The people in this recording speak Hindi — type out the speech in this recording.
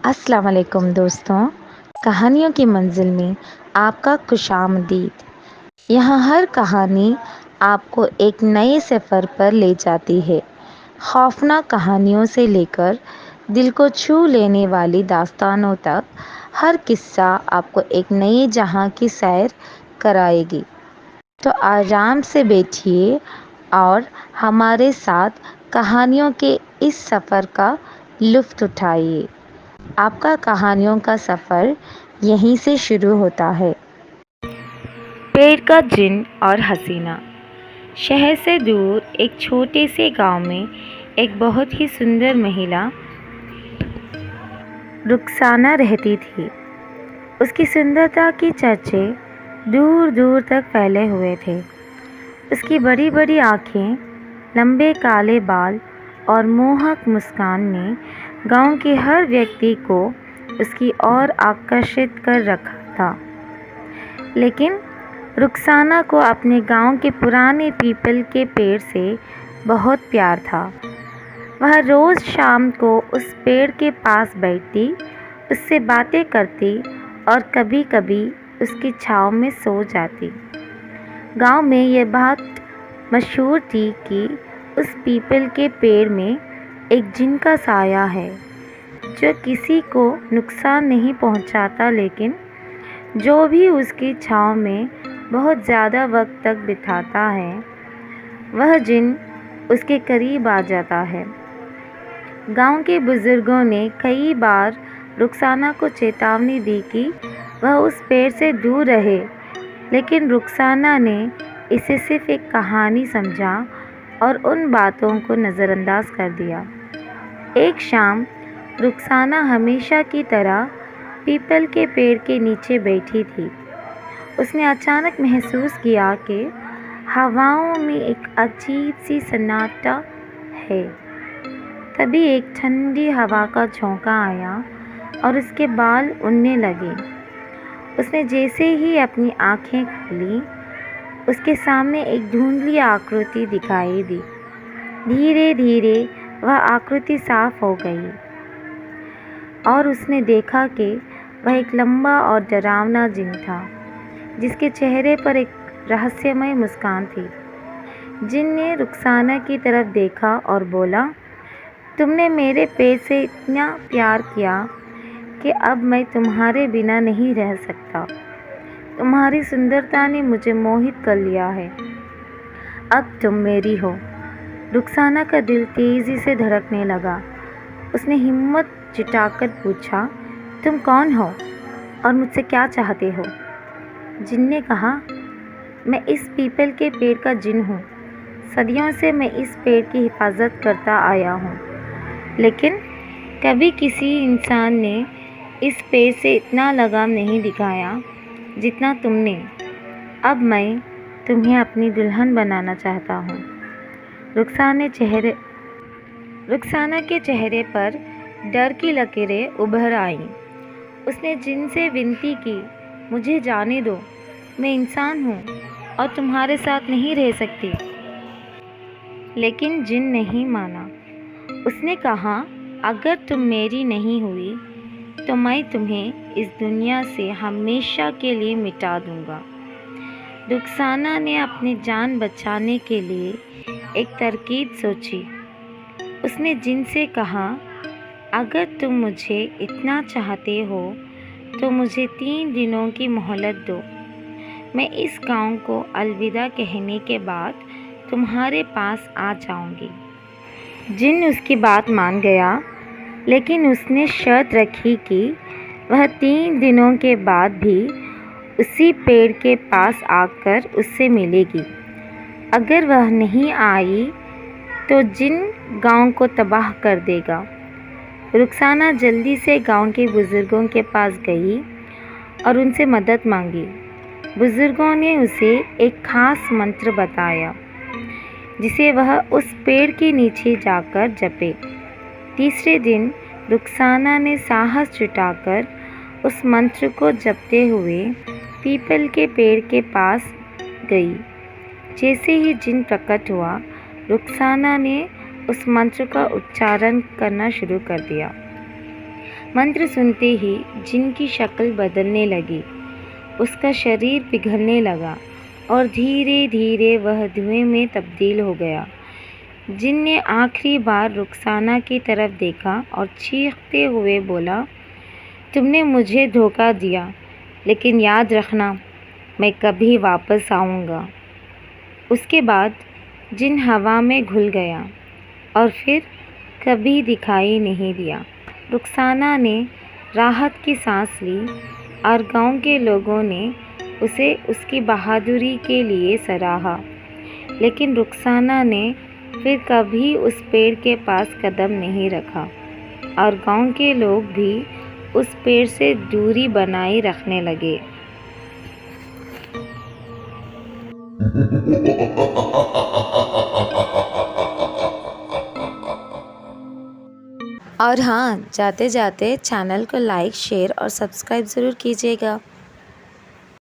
अस्सलाम वालेकुम दोस्तों। कहानियों की मंजिल में आपका खुशामदीद। यहाँ हर कहानी आपको एक नए सफ़र पर ले जाती है। खौफनाक कहानियों से लेकर दिल को छू लेने वाली दास्तानों तक, हर किस्सा आपको एक नए जहां की सैर कराएगी। तो आराम से बैठिए और हमारे साथ कहानियों के इस सफ़र का लुत्फ़ उठाइए। आपका कहानियों का सफ़र यहीं से शुरू होता है। पेड़ का जिन और हसीना। शहर से दूर एक छोटे से गांव में एक बहुत ही सुंदर महिला रुखसाना रहती थी। उसकी सुंदरता की चर्चे दूर दूर तक फैले हुए थे। उसकी बड़ी बड़ी आँखें, लंबे काले बाल और मोहक मुस्कान ने गांव के हर व्यक्ति को उसकी ओर आकर्षित कर रखा था। लेकिन रुखसाना को अपने गांव के पुराने पीपल के पेड़ से बहुत प्यार था। वह रोज़ शाम को उस पेड़ के पास बैठती, उससे बातें करती और कभी कभी उसकी छाँव में सो जाती। गांव में यह बात मशहूर थी कि उस पीपल के पेड़ में एक जिन का साया है जो किसी को नुकसान नहीं पहुंचाता, लेकिन जो भी उसकी छाँव में बहुत ज़्यादा वक्त तक बिताता है वह जिन उसके करीब आ जाता है। गांव के बुज़ुर्गों ने कई बार रुखसाना को चेतावनी दी कि वह उस पेड़ से दूर रहे, लेकिन रुखसाना ने इसे सिर्फ एक कहानी समझा और उन बातों को नज़रअंदाज कर दिया। एक शाम रुखसाना हमेशा की तरह पीपल के पेड़ के नीचे बैठी थी। उसने अचानक महसूस किया कि हवाओं में एक अजीब सी सन्नाटा है। तभी एक ठंडी हवा का झोंका आया और उसके बाल उड़ने लगे। उसने जैसे ही अपनी आँखें खोली, उसके सामने एक धुंधली आकृति दिखाई दी। धीरे धीरे वह आकृति साफ हो गई और उसने देखा कि वह एक लंबा और डरावना जिन था, जिसके चेहरे पर एक रहस्यमय मुस्कान थी। जिन ने रुखसाना की तरफ देखा और बोला, तुमने मेरे पेड़ से इतना प्यार किया कि अब मैं तुम्हारे बिना नहीं रह सकता। तुम्हारी सुंदरता ने मुझे मोहित कर लिया है। अब तुम मेरी हो। रुखसाना का दिल तेज़ी से धड़कने लगा। उसने हिम्मत जुटाकर पूछा, तुम कौन हो और मुझसे क्या चाहते हो? जिन ने कहा, मैं इस पीपल के पेड़ का जिन हूँ। सदियों से मैं इस पेड़ की हिफाजत करता आया हूँ, लेकिन कभी किसी इंसान ने इस पेड़ से इतना लगाव नहीं दिखाया जितना तुमने। अब मैं तुम्हें अपनी दुल्हन बनाना चाहता हूँ। रुखसाना के चेहरे पर डर की लकीरें उभर आईं। उसने जिन से विनती की, मुझे जाने दो, मैं इंसान हूँ और तुम्हारे साथ नहीं रह सकती। लेकिन जिन नहीं माना। उसने कहा, अगर तुम मेरी नहीं हुई तो मैं तुम्हें इस दुनिया से हमेशा के लिए मिटा दूँगा। रुखसाना ने अपनी जान बचाने के लिए एक तरकीब सोची। उसने जिन से कहा, अगर तुम मुझे इतना चाहते हो तो मुझे 3 दिनों की मोहलत दो। मैं इस गांव को अलविदा कहने के बाद तुम्हारे पास आ जाऊंगी। जिन उसकी बात मान गया, लेकिन उसने शर्त रखी कि वह 3 दिनों के बाद भी उसी पेड़ के पास आकर उससे मिलेगी। अगर वह नहीं आई तो जिन गांव को तबाह कर देगा। रुखसाना जल्दी से गांव के बुज़ुर्गों के पास गई और उनसे मदद मांगी। बुज़ुर्गों ने उसे एक ख़ास मंत्र बताया, जिसे वह उस पेड़ के नीचे जाकर जपे। तीसरे दिन रुखसाना ने साहस जुटाकर उस मंत्र को जपते हुए पीपल के पेड़ के पास गई। जैसे ही जिन प्रकट हुआ, रुखसाना ने उस मंत्र का उच्चारण करना शुरू कर दिया। मंत्र सुनते ही जिन की शक्ल बदलने लगी, उसका शरीर पिघलने लगा और धीरे धीरे वह धुएं में तब्दील हो गया। जिन ने आखिरी बार रुखसाना की तरफ देखा और चीखते हुए बोला, तुमने मुझे धोखा दिया, लेकिन याद रखना, मैं कभी वापस आऊँगा। उसके बाद जिन हवा में घुल गया और फिर कभी दिखाई नहीं दिया। रुखसाना ने राहत की सांस ली और गांव के लोगों ने उसे उसकी बहादुरी के लिए सराहा। लेकिन रुखसाना ने फिर कभी उस पेड़ के पास कदम नहीं रखा और गांव के लोग भी उस पेड़ से दूरी बनाए रखने लगे। और हाँ, जाते जाते चैनल को लाइक, शेयर और सब्सक्राइब ज़रूर कीजिएगा।